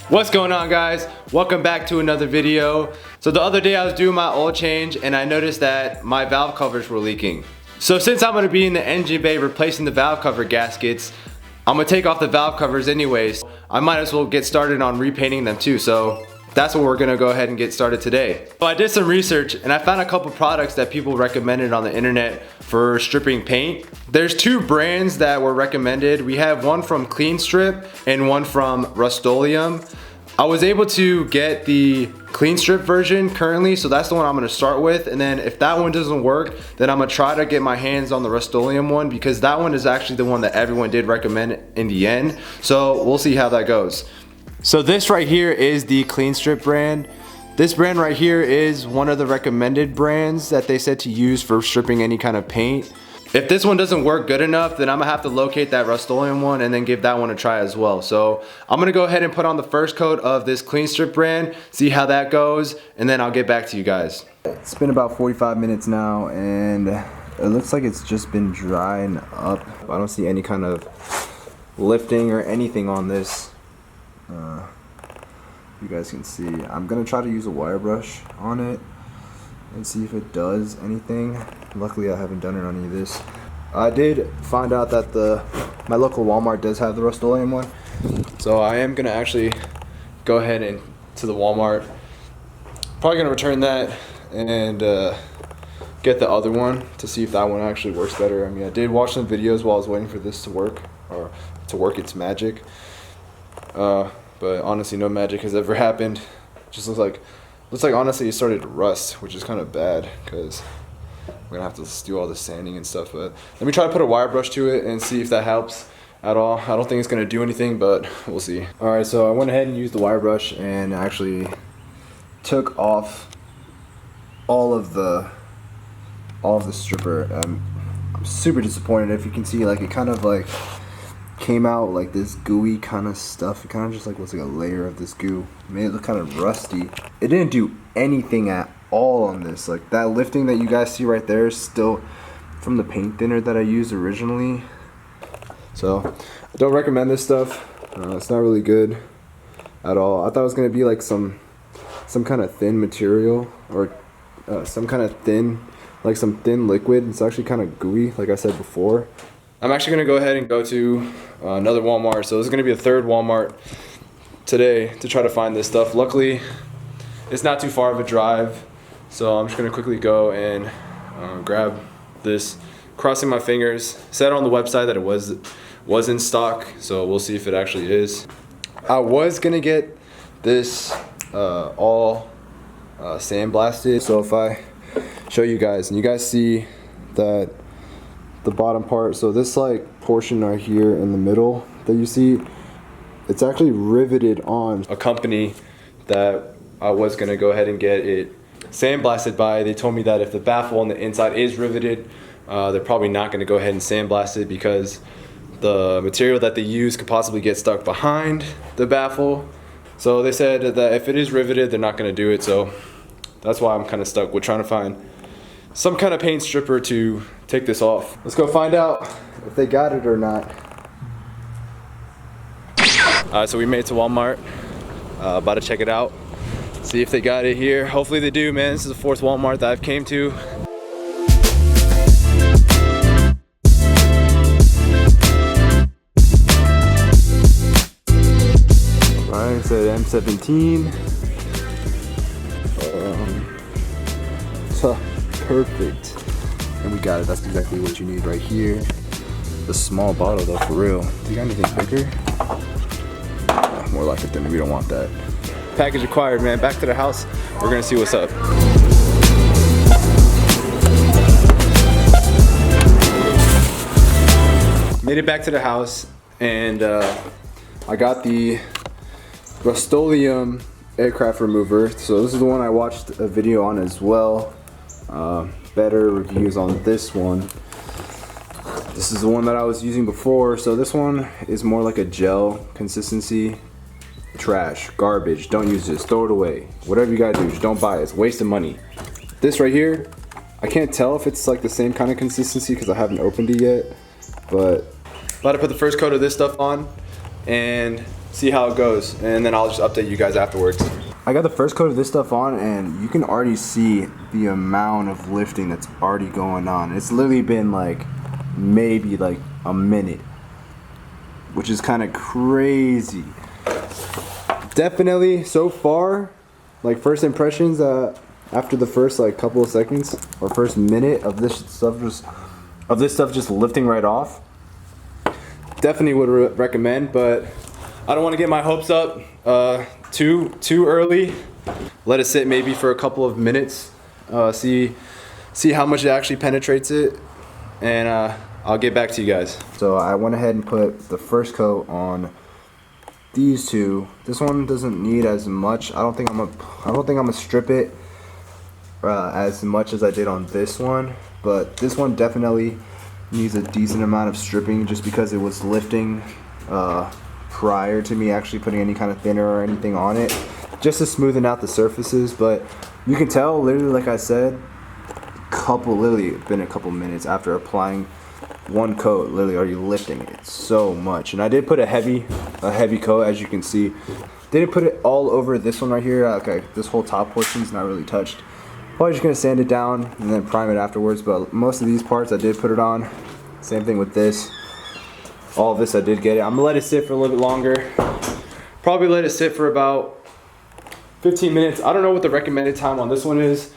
What's going on, guys? Welcome back to another video. So the other day I was doing my oil change and I noticed that my valve covers were leaking. So since I'm going to be in the engine bay replacing the valve cover gaskets, I'm going to take off the valve covers anyways. I might as well get started on repainting them too. So that's what we're going to go ahead and get started today. So I did some research and I found a couple products that people recommended on the internet for stripping paint. There's two brands that were recommended. We have one from Clean Strip and one from Rust-Oleum. I was able to get the Clean Strip version currently, so that's the one I'm going to start with. And then if that one doesn't work, then I'm going to try to get my hands on the Rust-Oleum one, because that one is actually the one that everyone did recommend in the end. So we'll see how that goes. So this right here is the Clean Strip brand. This brand right here is one of the recommended brands that they said to use for stripping any kind of paint. If this one doesn't work good enough, then I'm gonna have to locate that Rust-Oleum one and then give that one a try as well. So I'm gonna go ahead and put on the first coat of this Clean Strip brand, see how that goes, and then I'll get back to you guys. It's been about 45 minutes now and it looks like it's just been drying up. I don't see any kind of lifting or anything on this. You guys can see. I'm gonna try to use a wire brush on it and see if it does anything. Luckily I haven't done it on any of this. I did find out that my local Walmart does have the Rust-Oleum one, so I am gonna actually go ahead and to the Walmart, probably gonna return that and get the other one to see if that one actually works better. I mean, I did watch some videos while I was waiting for this to work, or to work its magic, but honestly no magic has ever happened. It just looks like honestly it started to rust, which is kind of bad because we're gonna have to do all the sanding and stuff. But let me try to put a wire brush to it and see if that helps at all. I don't think it's gonna do anything, but we'll see. All right, so I went ahead and used the wire brush and actually took off all of the stripper. I'm super disappointed. If you can see, like, it kind of like came out like this gooey kind of stuff. It kind of just like looks like a layer of this goo. It made it look kind of rusty. It didn't do anything at all on this. Like, that lifting that you guys see right there is still from the paint thinner that I used originally. So I don't recommend this stuff. It's not really good at all. I thought it was gonna be like some kind of thin material, or some kind of thin liquid. It's actually kind of gooey, like I said before. I'm actually gonna go ahead and go to another Walmart. So this is gonna be a third Walmart today to try to find this stuff. Luckily, it's not too far of a drive, so I'm just gonna quickly go and grab this, crossing my fingers. It said on the website that it was in stock, so we'll see if it actually is. I was gonna get this all sandblasted. So if I show you guys, and you guys see that the bottom part, so this like portion right here in the middle that you see, it's actually riveted on a company that I was gonna go ahead and get it sandblasted by. They told me that if the baffle on the inside is riveted, they're probably not gonna go ahead and sandblast it because the material that they use could possibly get stuck behind the baffle. So they said that if it is riveted, they're not gonna do it. So that's why I'm kind of stuck with trying to find some kind of paint stripper to take this off. Let's go find out if they got it or not. Alright, so we made it to Walmart. About to check it out. See if they got it here. Hopefully they do, man. This is the fourth Walmart that I've came to. Alright, it's at M17. So perfect. And we got it. That's exactly what you need right here. The small bottle though, for real. Do you got anything bigger? More like it than we don't want that. Package acquired, man. Back to the house. We're gonna see what's up. Made it back to the house, and I got the Rust-Oleum aircraft remover. So this is the one I watched a video on as well. Better reviews on this one. This is the one that I was using before. So this one is more like a gel consistency. Trash, garbage, don't use this, throw it away. Whatever you gotta do, just don't buy it. It's a waste of money. This right here, I can't tell if it's like the same kind of consistency because I haven't opened it yet, but I'm about to put the first coat of this stuff on and see how it goes, and then I'll just update you guys afterwards. I got the first coat of this stuff on, and you can already see the amount of lifting that's already going on. It's literally been like maybe like a minute, which is kind of crazy. Definitely so far, like first impressions after the first like couple of seconds or first minute of this stuff just lifting right off. Definitely would recommend, but I don't want to get my hopes up too early. Let it sit maybe for a couple of minutes, see how much it actually penetrates it, and I'll get back to you guys. So I went ahead and put the first coat on these two. This one doesn't need as much. I don't think I'm gonna strip it as much as I did on this one, but this one definitely needs a decent amount of stripping just because it was lifting prior to me actually putting any kind of thinner or anything on it, just to smoothen out the surfaces. But you can tell literally, like I said, literally been a couple minutes after applying one coat, literally already lifting it so much. And I did put a heavy coat, as you can see. Didn't put it all over this one right here. Okay, this whole top portion is not really touched. Probably just gonna sand it down and then prime it afterwards, but most of these parts I did put it on. Same thing with this. All of this I did get it. I'm gonna let it sit for a little bit longer. Probably let it sit for about 15 minutes. I don't know what the recommended time on this one is.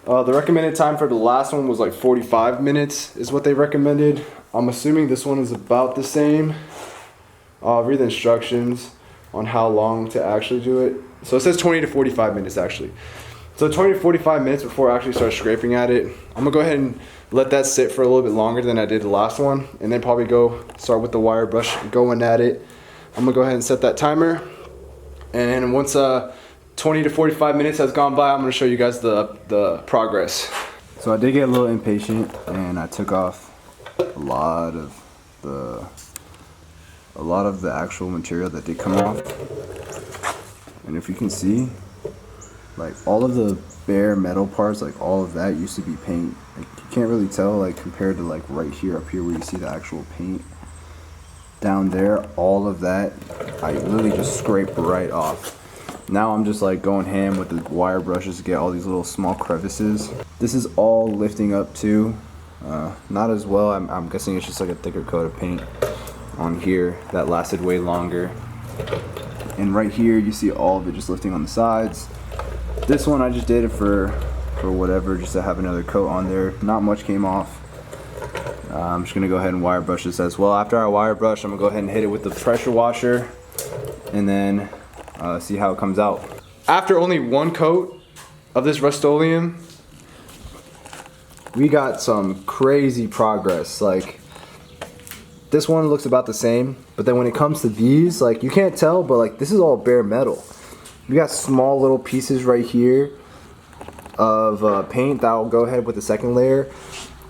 The recommended time for the last one was like 45 minutes is what they recommended. I'm assuming this one is about the same. I'll read the instructions on how long to actually do it. So it says 20 to 45 minutes actually. So 20 to 45 minutes before I actually start scraping at it. I'm gonna go ahead and let that sit for a little bit longer than I did the last one, and then probably start with the wire brush going at it. I'm gonna go ahead and set that timer, and once 20 to 45 minutes has gone by, I'm gonna show you guys the progress. So I did get a little impatient, and I took off a lot of the actual material that did come off. And if you can see, like all of the bare metal parts, like all of that used to be paint. Like you can't really tell, like compared to like right here up here where you see the actual paint. Down there, all of that I literally just scraped right off. Now I'm just like going ham with the wire brushes to get all these little small crevices. This is all lifting up too. Not as well. I'm guessing it's just like a thicker coat of paint on here that lasted way longer. And right here you see all of it just lifting on the sides. This one I just did it for whatever, just to have another coat on there. Not much came off. I'm just gonna go ahead and wire brush this as well. After I wire brush, I'm gonna go ahead and hit it with the pressure washer and then see how it comes out. After only one coat of this Rust-Oleum, we got some crazy progress. Like this one looks about the same, but then when it comes to these, like you can't tell, but like this is all bare metal. We got small little pieces right here of paint that will go ahead with the second layer.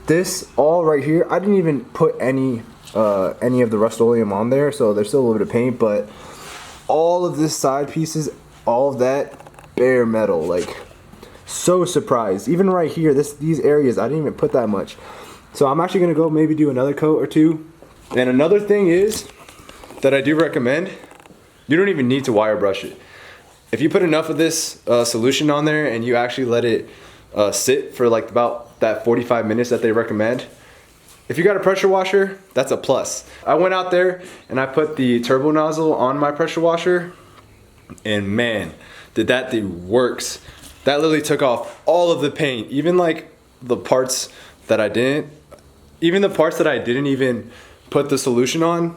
This all right here, I didn't even put any of the Rust-Oleum on there, so there's still a little bit of paint, but all of this side pieces, all of that, bare metal. Like, so surprised. Even right here, these areas, I didn't even put that much. So I'm actually gonna go maybe do another coat or two. And another thing is that I do recommend, you don't even need to wire brush it. If you put enough of this solution on there and you actually let it sit for like about that 45 minutes that they recommend, if you got a pressure washer, that's a plus. I went out there and I put the turbo nozzle on my pressure washer, and man, did that thing works. That literally took off all of the paint, even like the parts that I didn't even put the solution on,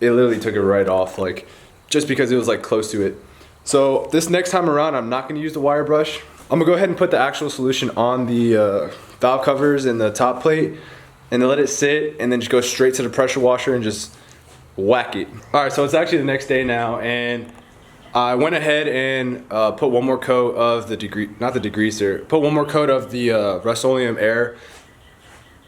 it literally took it right off, like just because it was like close to it. So this next time around, I'm not gonna use the wire brush. I'm gonna go ahead and put the actual solution on the valve covers and the top plate, and then let it sit, and then just go straight to the pressure washer and just whack it. All right, so it's actually the next day now, and I went ahead and put one more coat of the put one more coat of the Rust-Oleum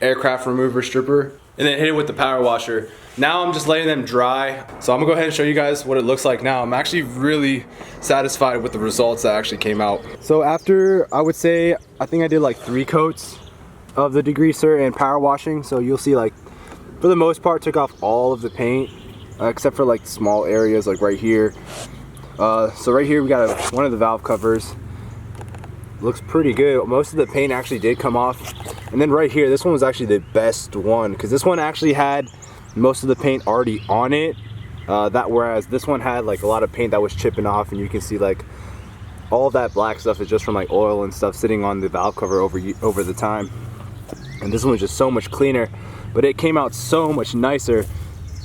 aircraft remover stripper, and then hit it with the power washer. Now I'm just letting them dry. So I'm gonna go ahead and show you guys what it looks like now. I'm actually really satisfied with the results that actually came out. So after, I would say, I think I did like 3 coats of the degreaser and power washing, so you'll see like for the most part took off all of the paint except for like small areas like right here. So right here we got one of the valve covers. Looks pretty good. Most of the paint actually did come off. And then right here, this one was actually the best one because this one actually had most of the paint already on it. Whereas this one had like a lot of paint that was chipping off, and you can see like all of that black stuff is just from like oil and stuff sitting on the valve cover over the time. And this one was just so much cleaner, but it came out so much nicer.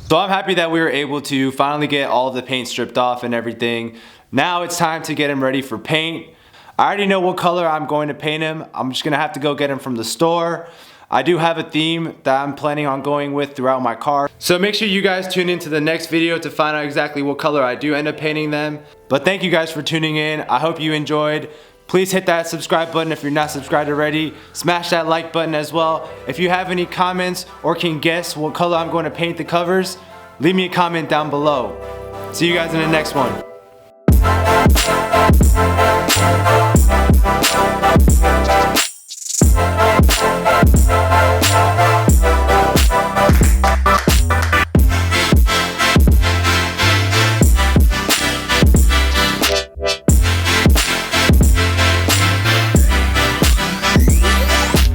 So I'm happy that we were able to finally get all of the paint stripped off and everything. Now it's time to get him ready for paint. I already know what color I'm going to paint him. I'm just gonna have to go get him from the store. I do have a theme that I'm planning on going with throughout my car. So make sure you guys tune into the next video to find out exactly what color I do end up painting them. But thank you guys for tuning in. I hope you enjoyed. Please hit that subscribe button if you're not subscribed already. Smash that like button as well. If you have any comments or can guess what color I'm going to paint the covers, leave me a comment down below. See you guys in the next one.